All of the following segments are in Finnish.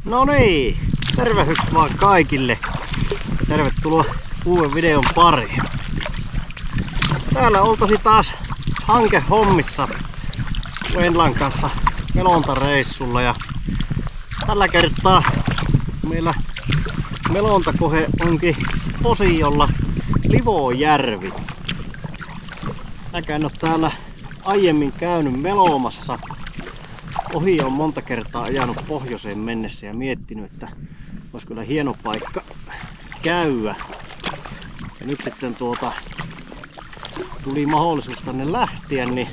No niin, tervehdys vaan kaikille. Tervetuloa uuden videon pariin. Täällä oltaisiin taas hankehommissa Venlan kanssa melontareissulla ja tällä kertaa meillä melontakohe onkin posiolla Livojärvi. Mäkään en ole täällä aiemmin käynyt melomassa. Ohi on monta kertaa ajanut pohjoiseen mennessä ja miettinyt, että olisi kyllä hieno paikka käydä. Ja nyt sitten tuli mahdollisuus tänne lähteä, niin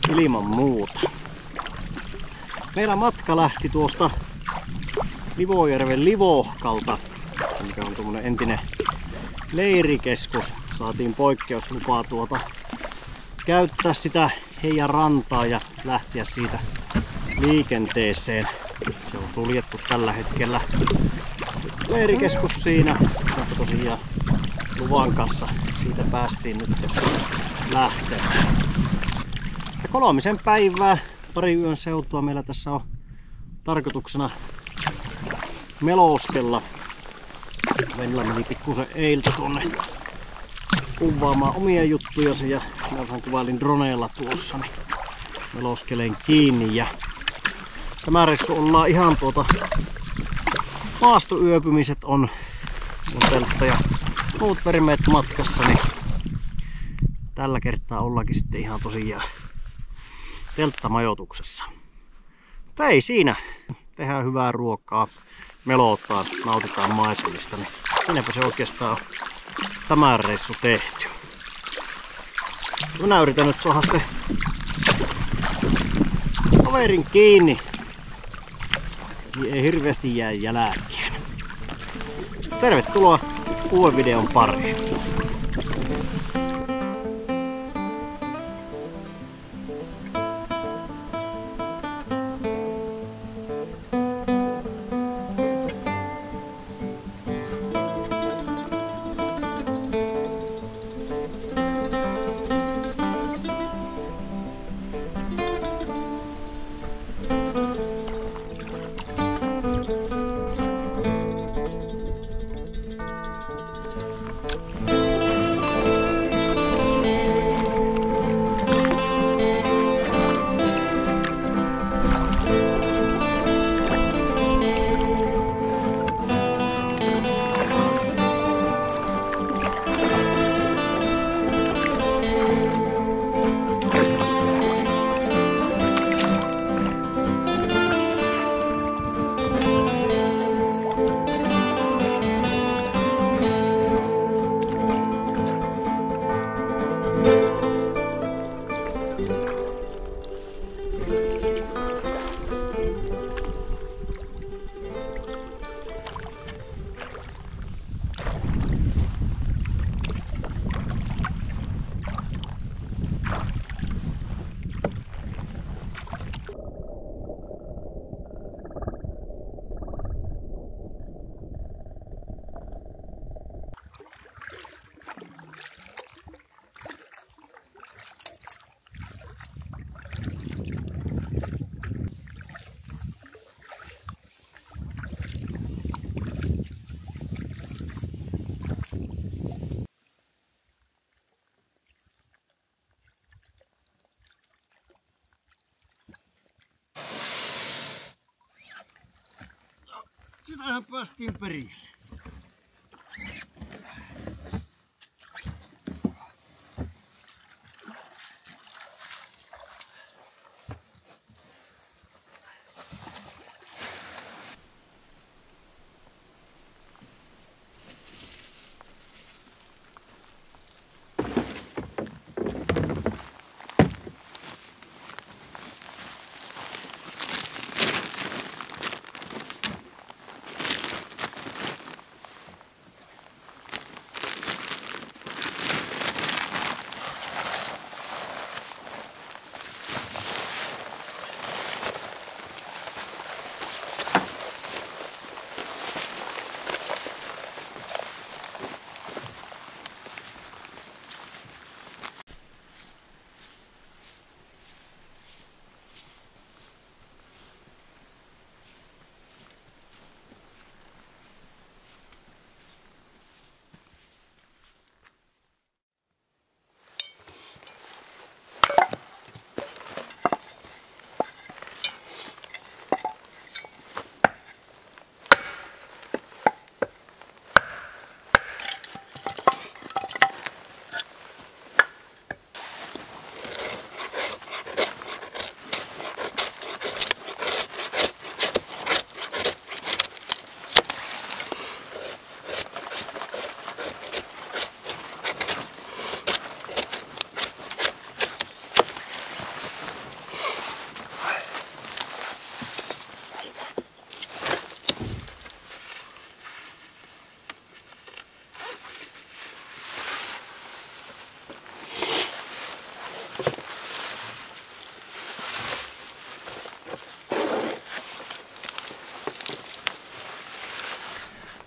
ilman muuta. Meillä matka lähti tuosta Livojärven Livohkalta, mikä on tuommoinen entinen leirikeskus. Saatiin poikkeuslupaa käyttää sitä heidän rantaa ja lähteä siitä liikenteeseen. Se on suljettu tällä hetkellä. Leirikeskus siinä, mutta tosiaan luvan kanssa siitä päästiin nyt lähtemään. Ja 3 päivää, pari yön seutua meillä tässä on tarkoituksena melouskella. Venla meni pikkusen eiltä tuonne kuvaamaan omia juttujasi ja mä kuvailin droneella tuossa, niin melouskelen kiinni. Ja tämä reissu ollaan ihan maastoyöpymiset on teltta ja muut perimeet matkassa, niin tällä kertaa ollaankin sitten ihan tosiaan telttamajoituksessa. Mutta ei siinä, tehdään hyvää ruokaa, melotaan, nautitaan maisemista, niin siinäpä se oikeastaan on tämä reissu tehty. Minä yritän nyt saada se kaverin kiinni, niin ei hirveästi jää jälkeen. Tervetuloa uuden videon pariin. Sitähän päästiin perille.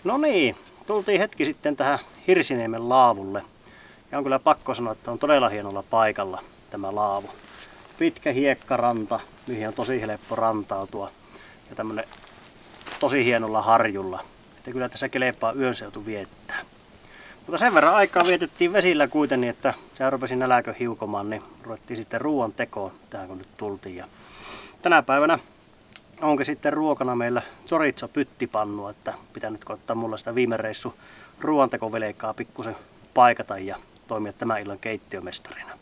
No niin, tultiin hetki sitten tähän Hirsiniemen laavulle. Ja on kyllä pakko sanoa, että on todella hienolla paikalla tämä laavu. Pitkä hiekkaranta, mihin on tosi helppo rantautua. Ja tämmönen tosi hienolla harjulla. Että kyllä tässä kelepaa yönseutu viettää. Mutta sen verran aikaa vietettiin vesillä kuitenkin, että se rupesi nälkö hiukomaan, niin ruvettiin sitten ruoan tekoon tähän kun nyt tultiin. Ja tänä päivänä onkin sitten ruokana meillä chorizo pyttipannua, että pitää nyt koittaa mulla sitä viime reissu ruoantekovelkaa pikkusen paikata ja toimia tämän illan keittiömestarina.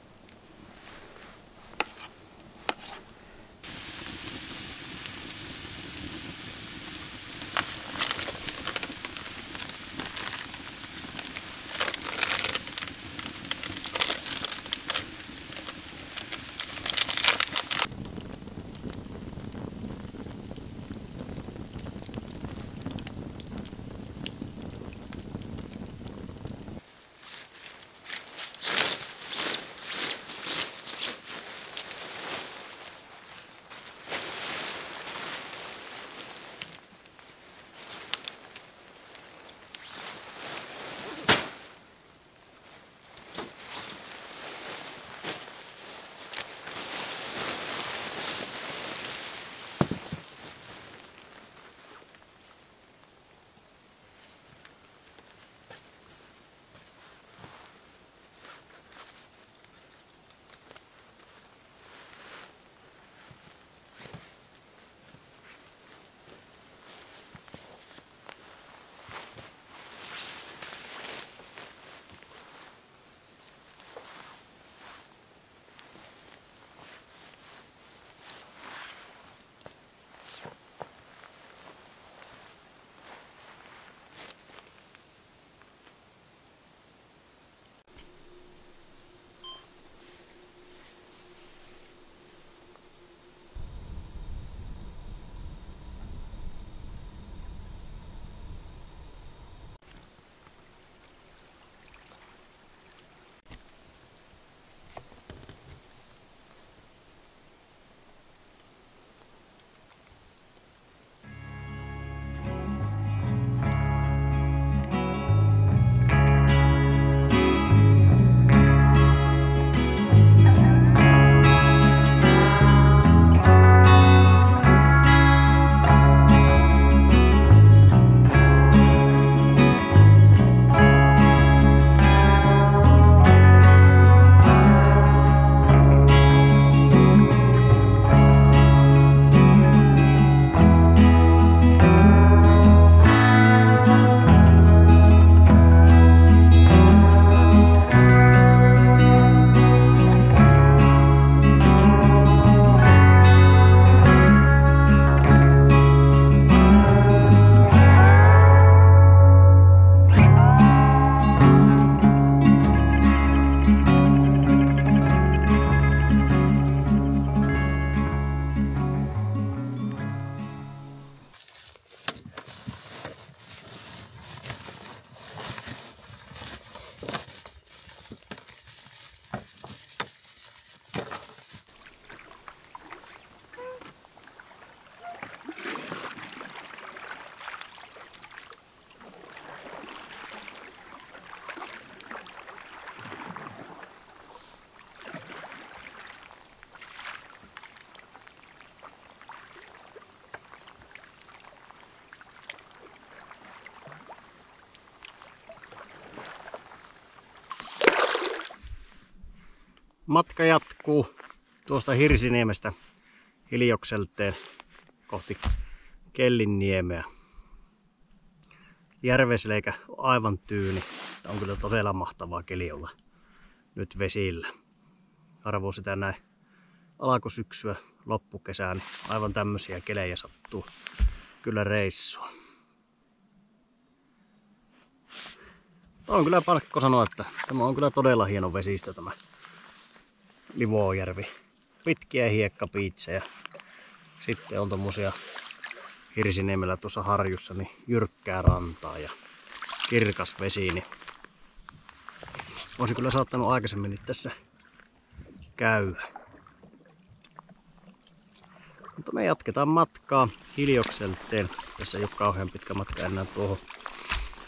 Matka jatkuu tuosta Hirsiniemestä Hiljokselteen kohti Kellinniemeä. Järvesleikä on aivan tyyni. Tämä on kyllä todella mahtavaa keli olla nyt vesillä. Harvoin sitä näin alkusyksyä, loppukesään. Aivan tämmöisiä kelejä sattuu kyllä reissua. On kyllä pakko sanoa, että tämä on kyllä todella hieno vesistö tämä Livojärvi. Pitkiä hiekkapiitsejä. Sitten on tommosia Hirsiniemellä tuossa harjussa niin jyrkkää rantaa ja kirkas vesi. Niin olisi kyllä saattanut aikaisemmin tässä käydä. Mutta me jatketaan matkaa Hiljokselteen. Tässä ei ole kauhean pitkä matka enää tuohon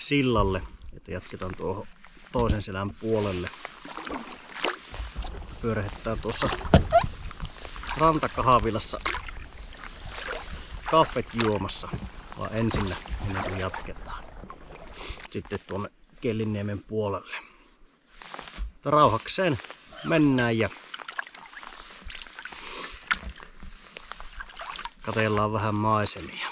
sillalle, että jatketaan tuohon toisen selän puolelle. Pyörähetään tuossa rantakahvilassa kahvit juomassa, vaan ensinnä ennen kuin jatketaan. Sitten tuonne Kellinniemen puolelle. Mutta rauhakseen mennään ja katsellaan vähän maisemia.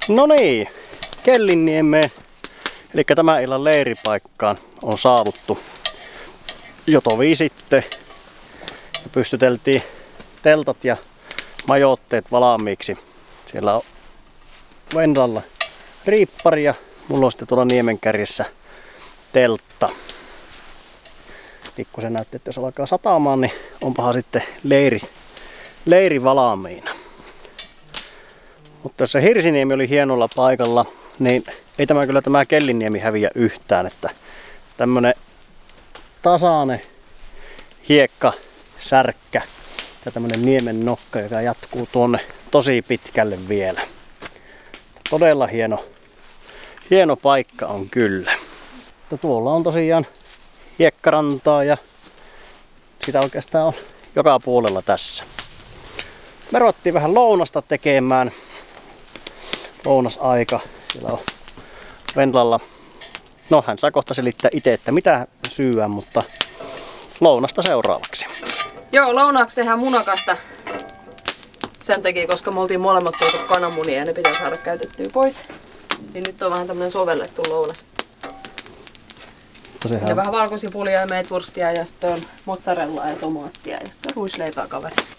No niin, Kellinniemeen, eli tämän illan leiripaikkaan on saavuttu jo tovi sitten. Ja pystyteltiin teltat ja majoitteet valmiiksi. Siellä on Venlalla riippari ja mulla on sitten tuolla Niemenkärjessä teltta. Pikkusen näytti, että jos alkaa satamaan, niin onpahan sitten leiri valmiina. Mutta jos se Hirsiniemi oli hienolla paikalla, niin ei tämä Kellinniemi häviä yhtään. Että tämmönen tasainen hiekka, särkkä ja tämmönen niemen nokka, joka jatkuu tuonne tosi pitkälle vielä. Todella hieno paikka on kyllä. Mutta tuolla on tosiaan hiekkarantaa ja sitä oikeastaan on joka puolella tässä. Me ruvettiin vähän lounasta tekemään. Lounasaika. Siellä on Venlalla. No hän saa kohta selittää itse, että mitä syyä, mutta lounasta seuraavaksi. Joo, lounaaksi tehdään munakasta. Sen takia, koska me oltiin molemmat tuotu kananmunia ja ne pitää saada käytettyä pois. Niin nyt on vähän tämmönen sovellettu lounas. Ja vähän valkosipulia ja meetwurstia ja sitten on mozzarellaa ja tomaattia ja sitten ruisleipää kaveriksi.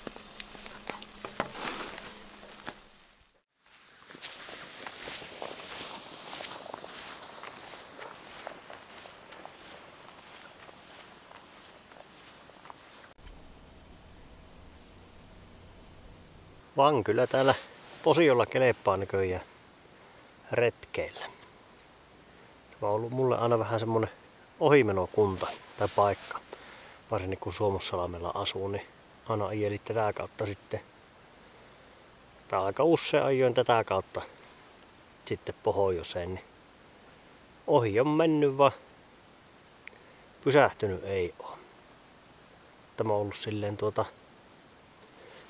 Vaan kyllä täällä Posiolla kelepaa näköjään retkeillä. Tämä on ollut mulle aina vähän semmonen ohimenokunta tai paikka. Varsinkin kun Suomussalmella asuu, niin aina ajeli tätä kautta sitten. Tai aika usein ajoin tätä kautta sitten pohjoiseen. Niin ohi on mennyt, vaan pysähtynyt ei oo. Tämä on ollut silleen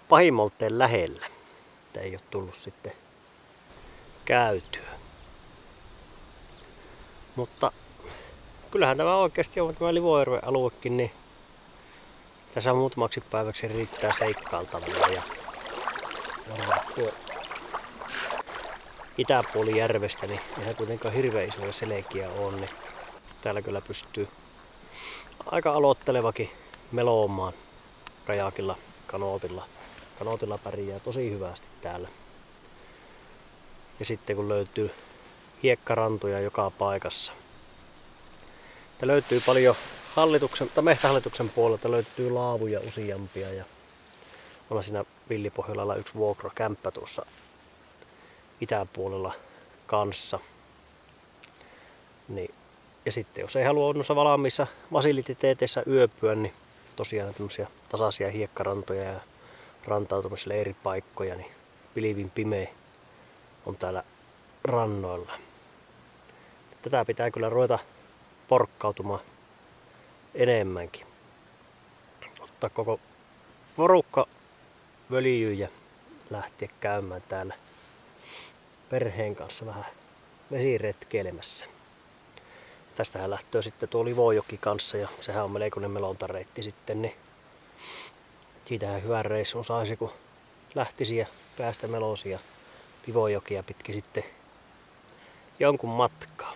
Pahimolteen lähellä. Että ei ole tullut sitten käytyä. Mutta kyllähän tämä oikeasti on tämä Livojärven aluekin, niin tässä muutamaksi päiväksi riittää seikkailtavaa. Ja tuo itäpuoli järvestä, niin eihän kuitenkaan hirveän isoja selkiä on, niin täällä kyllä pystyy aika aloittelevakin meloomaan kajakilla, kanootilla. Kanootilla pärjää tosi hyvästi täällä. Ja sitten kun löytyy hiekkarantoja joka paikassa. Tää löytyy paljon Metsähallituksen puolelta löytyy laavuja useampia ja on siinä Villipohjolalla yksi vuokrakämppä tuossa itäpuolella kanssa. Niin, ja sitten jos ei halua noissa valmiissa fasiliteeteissä yöpyä, niin tosiaan tämmöisiä tasaisia hiekkarantoja ja rantautumiselle eri paikkoja, niin pilvin pimeä on täällä rannoilla. Tätä pitää kyllä ruveta porkkautumaan enemmänkin. Ottaa koko porukka völjyyn ja lähteä käymään täällä perheen kanssa vähän vesiretkeilemässä. Tästähän lähtee sitten tuo Livojoki kanssa ja sehän on melkoinen melontareitti sitten, niin siitähän hyvän reissun saisi, kun lähtisi ja päästä melosia Livojokia pitkin sitten jonkun matkaa.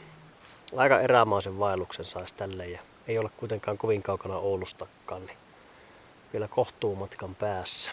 Aika erämaisen vaelluksen saisi tälle ja ei ole kuitenkaan kovin kaukana Oulustakaan, niin vielä kohtuumatkan päässä.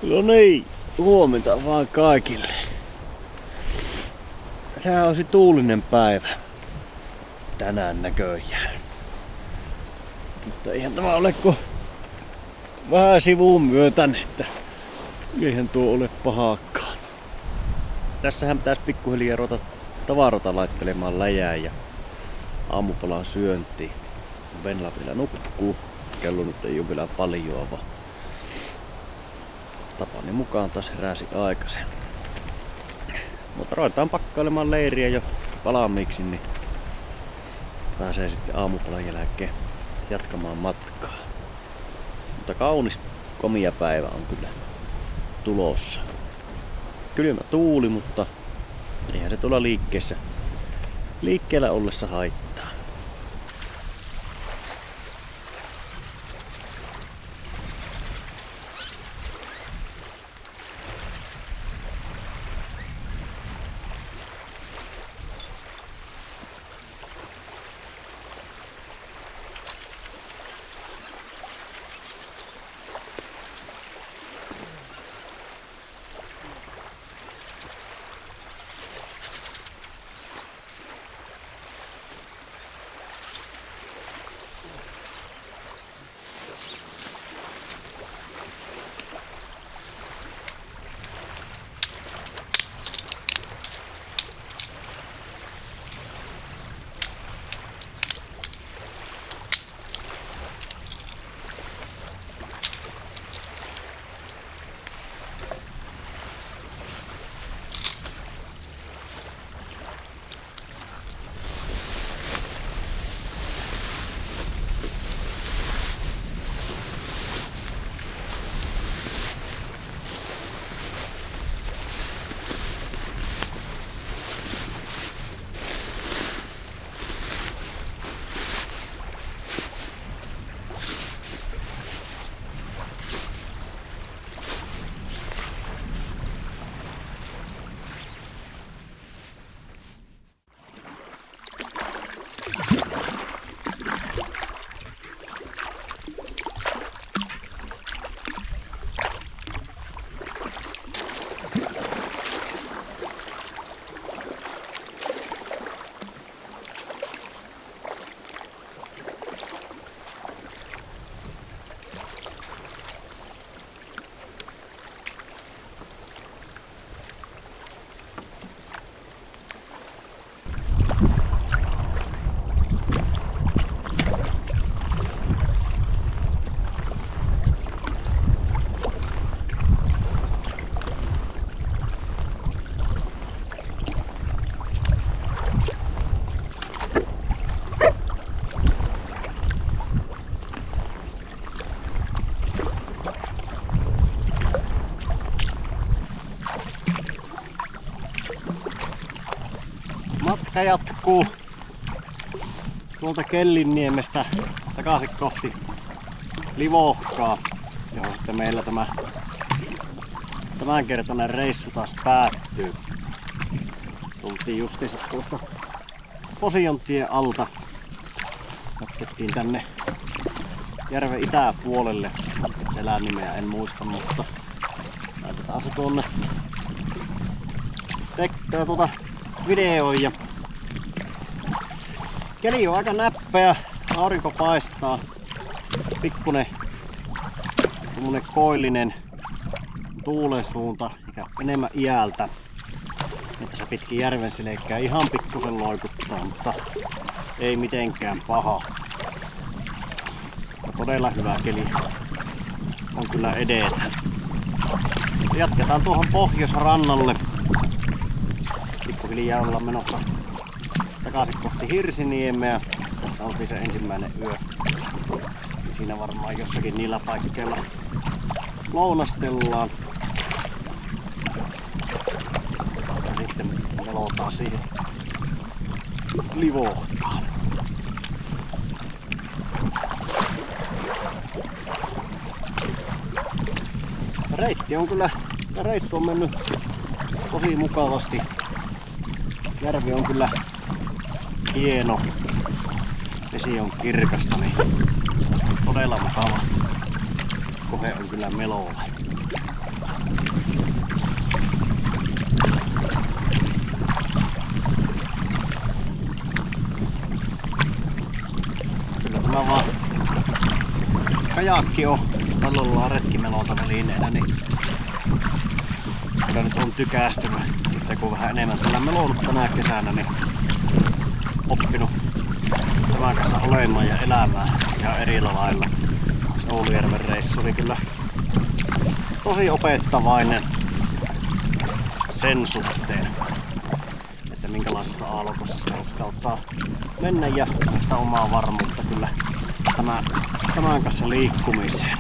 No niin, huomenta vaan kaikille. Tää olisi tuulinen päivä tänään näköjään. Mutta eihän tämä ole kuin vähän sivuun myötän, että eihän tuo ole pahaakaan. Tässähän pitäisi pikkuhiljaa ruveta tavaroita laittelemaan läjää ja aamupalan syöntiin. Venla vielä nukkuu. Kello nyt ei ole vielä paljon, vaan tapani mukaan taas heräsi aikaisen. Mutta ruvetaan pakkailemaan leiriä jo valmiiksi, niin pääsee sitten aamupalan jälkeen jatkamaan matkaa. Mutta kaunis komia päivä on kyllä tulossa. Kylmä tuuli, mutta eihän se tuolla liikkeellä ollessa haittaa. Matka jatkuu tuolta Kellinniemestä takaisin kohti Livohkaa, johon sitten meillä tämä tämänkertainen reissu taas päättyy. Tultiin justiinsa tuosta Posiontien alta. Jatkettiin tänne järven itäpuolelle. Selän nimeä en muista, mutta laitetaan se tuonne videoon. Ja keli on aika näppeä, aurinko paistaa. Pikkunen tommonen koillinen tuulensuunta, mikä enemmän iältä. Että se pitkin järven selkää ihan pikkusen loikuttaa, mutta ei mitenkään paha. Ja todella hyvä keli on kyllä edetä. Jatketaan tuohon pohjoisrannalle. Pikkuhiljaa ollaan menossa takaisin kohti Hirsiniemeä. Tässä oltiin se ensimmäinen yö. Siinä varmaan jossakin niillä paikkeilla lounastellaan. Ja sitten velotaan siihen Livohkaan. Reitti on kyllä, reissu on mennyt tosi mukavasti. Järvi on kyllä hieno. Vesi on kirkasta, niin todella mukava. Kohe on kyllä melolla. Kyllä tämä vaan kajakki on tallollaan retkimelolta välineenä, niin kyllä nyt on tykästynyt. Sitten kun vähän enemmän tällä melonut tänä kesänä, niin oppinut tämän kanssa olemaan ja elämään ihan eri lailla. Oulujärven reissu oli kyllä tosi opettavainen sen suhteen, että minkälaisessa aallokossa sitä uskaltaa mennä ja sitä omaa varmuutta kyllä tämän kanssa liikkumiseen.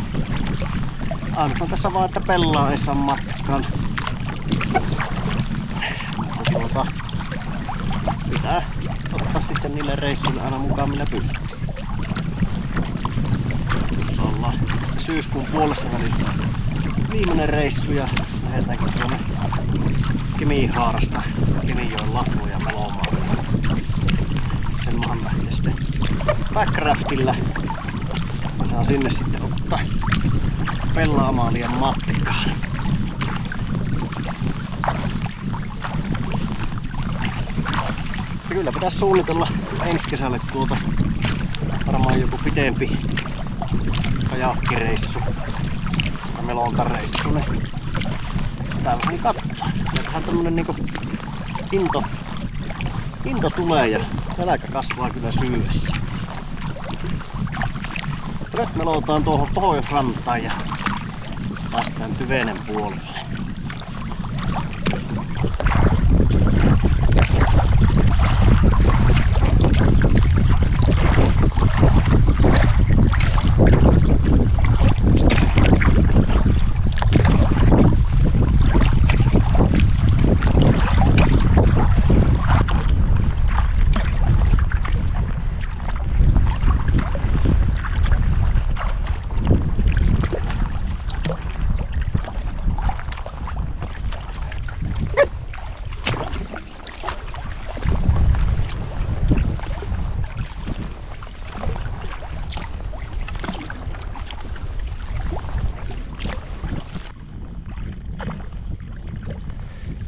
Ainoastaan tässä vaan, että pellaa ei saa matkaan. Mutta pitää ottaa sitten niille reissuille aina mukaan millä pystyy. Tuossa ollaan syyskuun puolessa välissä viimeinen reissu ja lähdetäänkin tuonne Kemihaarasta Kemijoen latvoja melomaan. Sen mahan lähtee sitten backraftilla. Saa sinne sitten ottaa Pella-Amalian matkaan. Ja kyllä pitäisi suunnitella ensi kesälle varmaan joku pitempi kajakkireissu ja melontareissu. Niin pitää vähän katsoa. Ja tähän tämmönen niinku into tulee ja nälkä kasvaa kyllä syydessä. Nyt melotaan tuohon pohjoisrantaan ja päästään Tyvenen puolelle.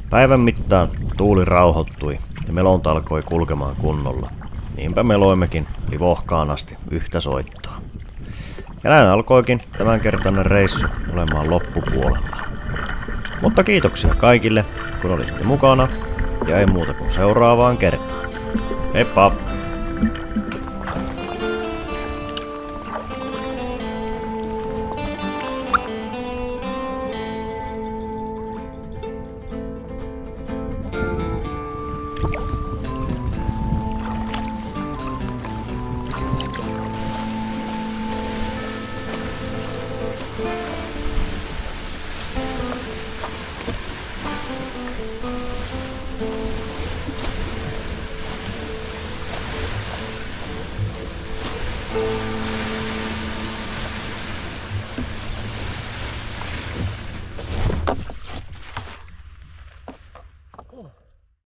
Päivän mittaan tuuli rauhoittui ja melonta alkoi kulkemaan kunnolla. Niinpä meloimmekin Livohkaan asti yhtä soittoa. Ja näin alkoikin tämänkertainen reissu olemaan loppupuolella. Mutta kiitoksia kaikille, kun olitte mukana, ja ei muuta kuin seuraavaan kertaan. Heippa!